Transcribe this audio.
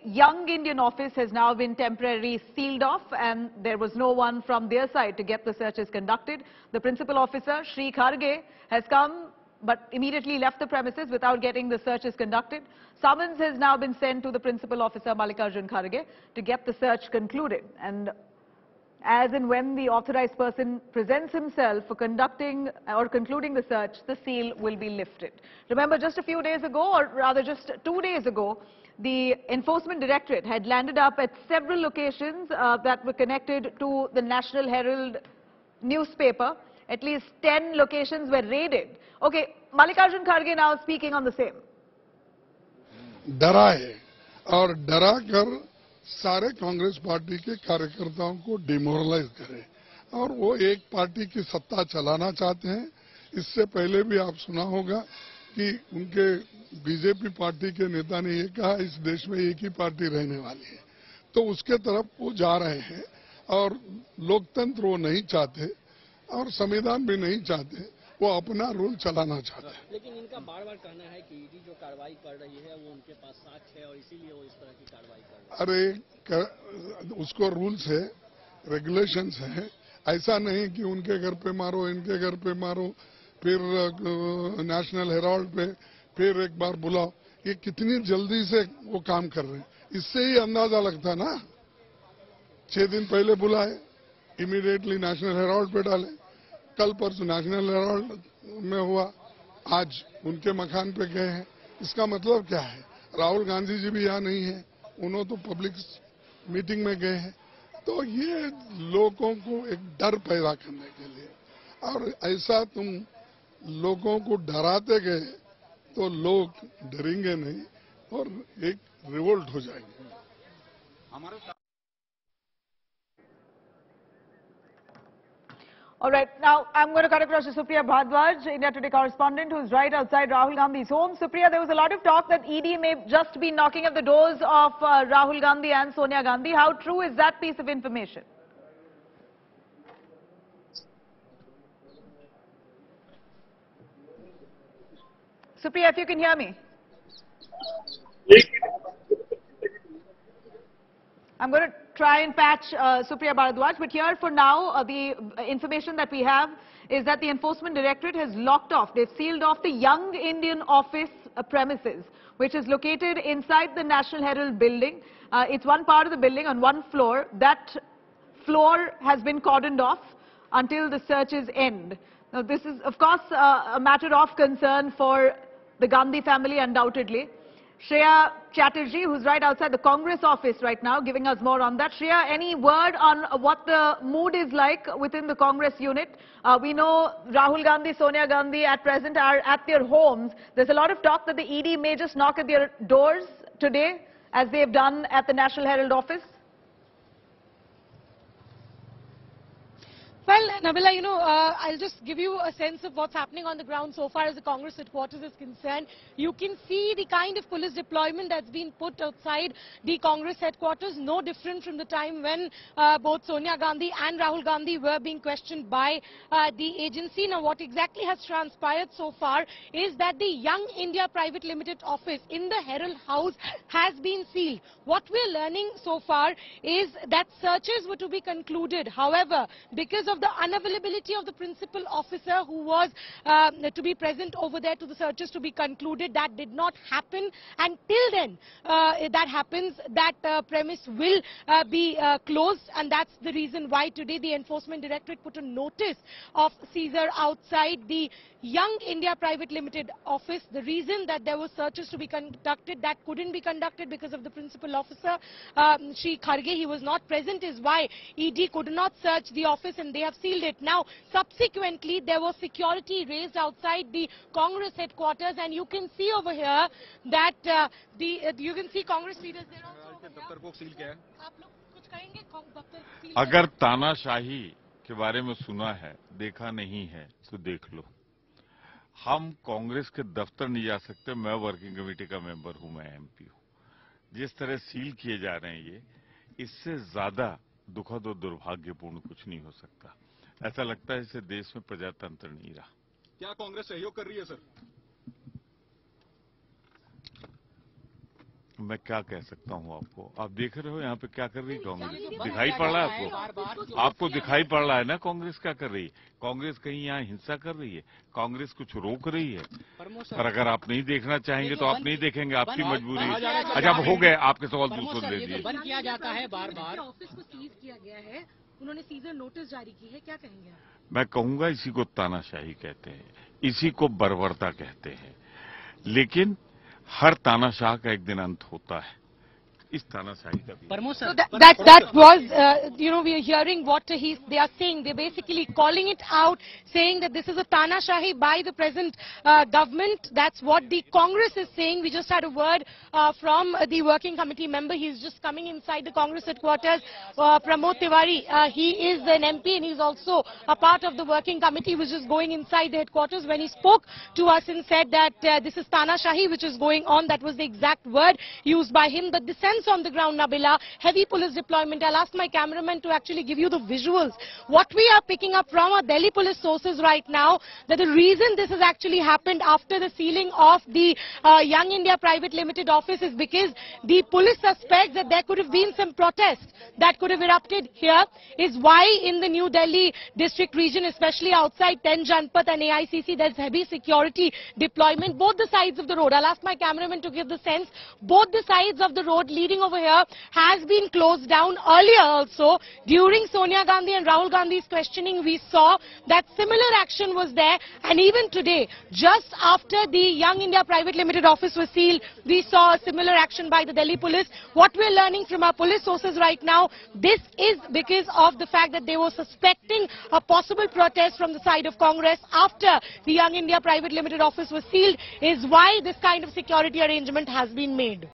Young Indian office has now been temporarily sealed off, and there was no one from their side to get the searches conducted. The principal officer, Shri Kharge, has come but immediately left the premises without getting the searches conducted. Summons has now been sent to the principal officer, Mallikarjun Kharge, to get the search concluded. And as and when the authorized person presents himself for conducting or concluding the search, the seal will be lifted. Remember, just a few days ago, or rather just 2 days ago, the Enforcement Directorate had landed up at several locations that were connected to the National Herald newspaper. At least 10 locations were raided. Okay, Mallikarjun Kharge now speaking on the same. डरा है और डरा कर सारे Congress party के कार्यकर्ताओं को demoralise करे और वो एक पार्टी की सत्ता चलाना चाहते हैं। इससे पहले भी आप सुना होगा कि उनके बीजेपी पार्टी के नेता ने ये कहा इस देश में एक ही पार्टी रहने वाली है, तो उसके तरफ वो जा रहे हैं और लोकतंत्र वो नहीं चाहते और संविधान भी नहीं चाहते, वो अपना रूल चलाना चाहते हैं। लेकिन इनका बार बार कहना है कि ईडी जो कार्रवाई कर रही है वो उनके पास साक्ष्य है और इसीलिए वो इस तरह की कार्रवाई कर रहे हैं। अरे उसको रूल्स है, रेगुलेशंस है, ऐसा नहीं कि उनके घर पे मारो, इनके घर पे मारो, फिर नेशनल हेराल्ड पे फिर एक बार बुलाओ। ये कितनी जल्दी से वो काम कर रहे हैं, इससे ही अंदाजा लगता ना। 6 दिन पहले बुलाए, इमीडिएटली नेशनल हेराल्ड पे डाले, कल परसों नेशनल हेराल्ड में हुआ, आज उनके मकान पे गए हैं। इसका मतलब क्या है? राहुल गांधी जी भी यहाँ नहीं है, उन्होंने तो पब्लिक मीटिंग में गए हैं। तो ये लोगों को एक डर पैदा करने के लिए, और ऐसा तुम लोगों को डराते गए तो लोग डरेंगे नहीं और एक रिवोल्ट हो जाएंगे। All right, now I'm going to cut across to Supriya Bhardwaj, India Today correspondent, who's right outside Rahul Gandhi's home. Supriya, there was a lot of talk that ED may just be knocking at the doors of Rahul Gandhi and Sonia Gandhi. How true is that piece of information? Supriya, if you can hear me. I'm going to try and patch Supriya Bhardwaj, but here for now, the information that we have is that the Enforcement Directorate has locked off, they've sealed off the Young Indian office premises, which is located inside the National Herald building. It's one part of the building on one floor. That floor has been cordoned off until the searches end. Now, this is, of course, a matter of concern for the Gandhi family, undoubtedly. Shreya Chatterjee, who's right outside the Congress office right now, giving us more on that. Shreya, any word on what the mood is like within the Congress unit? We know Rahul Gandhi, Sonia Gandhi at present are at their homes. There's a lot of talk that the ED may just knock at their doors today, as they've done at the National Herald office. Well, Nabila, I'll just give you a sense of what's happening on the ground so far as the Congress headquarters is concerned. You can see the kind of police deployment that's been put outside the Congress headquarters, no different from the time when both Sonia Gandhi and Rahul Gandhi were being questioned by the agency. Now, what exactly has transpired so far is that the Young India Private Limited office in the Herald House has been sealed. What we're learning so far is that searches were to be concluded. However, because of the unavailability of the principal officer who was to be present over there to the searches to be concluded, that did not happen. And till then, that happens, that premise will be closed, and that's the reason why today the Enforcement Directorate put a notice of seizure outside the Young India Private Limited office. The reason that there were searches to be conducted that couldn't be conducted because of the principal officer, Shri Kharge, he was not present, is why ED could not search the office and they have sealed it. Now, subsequently, there was security raised outside the Congress headquarters, and you can see over here that you can see Congress leaders there also. अगर तानाशाही के बारे में सुना है, देखा नहीं है, तो देख लो। हम कांग्रेस के दफ्तर नहीं जा सकते। मैं वर्किंग कमेटी का मेंबर हूं, मैं एमपी हूं। जिस तरह सील किए जा रहे हैं ये, इससे ज्यादा दुखद और दुर्भाग्यपूर्ण कुछ नहीं हो सकता। ऐसा लगता है इससे देश में प्रजातंत्र नहीं रहा। क्या कांग्रेस सहयोग कर रही है सर? मैं क्या कह सकता हूं आपको? आप देख रहे हो यहाँ पे क्या कर रही है कांग्रेस? दिखाई पड़ रहा है आपको? आपको दिखाई पड़ रहा है ना कांग्रेस क्या कर रही है? कांग्रेस कहीं यहाँ हिंसा कर रही है? कांग्रेस कुछ रोक रही है? पर अगर आप नहीं देखना चाहेंगे तो आप नहीं देखेंगे, आपकी मजबूरी है। अच्छा, अब हो गए आपके सवाल दूसरों ले लीजिए। बंद किया जाता है बार बार, ऑफिस को सीज किया गया है, उन्होंने सीजर नोटिस जारी की है, क्या कहेंगे आप? मैं कहूंगा इसी को तानाशाही कहते हैं, इसी को बर्बरता कहते हैं। लेकिन हर तानाशाह का एक दिन अंत होता है, इस तानाशाही का भी। So that was, we are hearing what they are saying. They're basically calling it out, saying that this is a tanashahi by the present government. That's what the Congress is saying. We just had a word from the working committee member. He's just coming inside the Congress headquarters. Pramod Tiwari, he is an MP and he's also a part of the working committee. He was just going inside the headquarters when he spoke to us and said that this is tanashahi which is going on. That was the exact word used by him. But the sense on the ground, Nabila, heavy police deployment. I'll ask my cameraman to actually give you the visuals. What we are picking up from our Delhi police sources right now, that the reason this has actually happened after the sealing of the Young India Private Limited office is because the police suspects that there could have been some protest that could have erupted here, is why in the New Delhi district region, especially outside 10 Janpath and AICC, there's heavy security deployment, both the sides of the road. I'll ask my cameraman to give the sense. Both the sides of the road leading over here has been closed down. Earlier also, during Sonia Gandhi and Rahul Gandhi's questioning, we saw that similar action was there, and even today, just after the Young India Private Limited office was sealed, we saw a similar action by the Delhi police. What we're learning from our police sources right now, this is because of the fact that they were suspecting a possible protest from the side of Congress after the Young India Private Limited office was sealed, is why this kind of security arrangement has been made.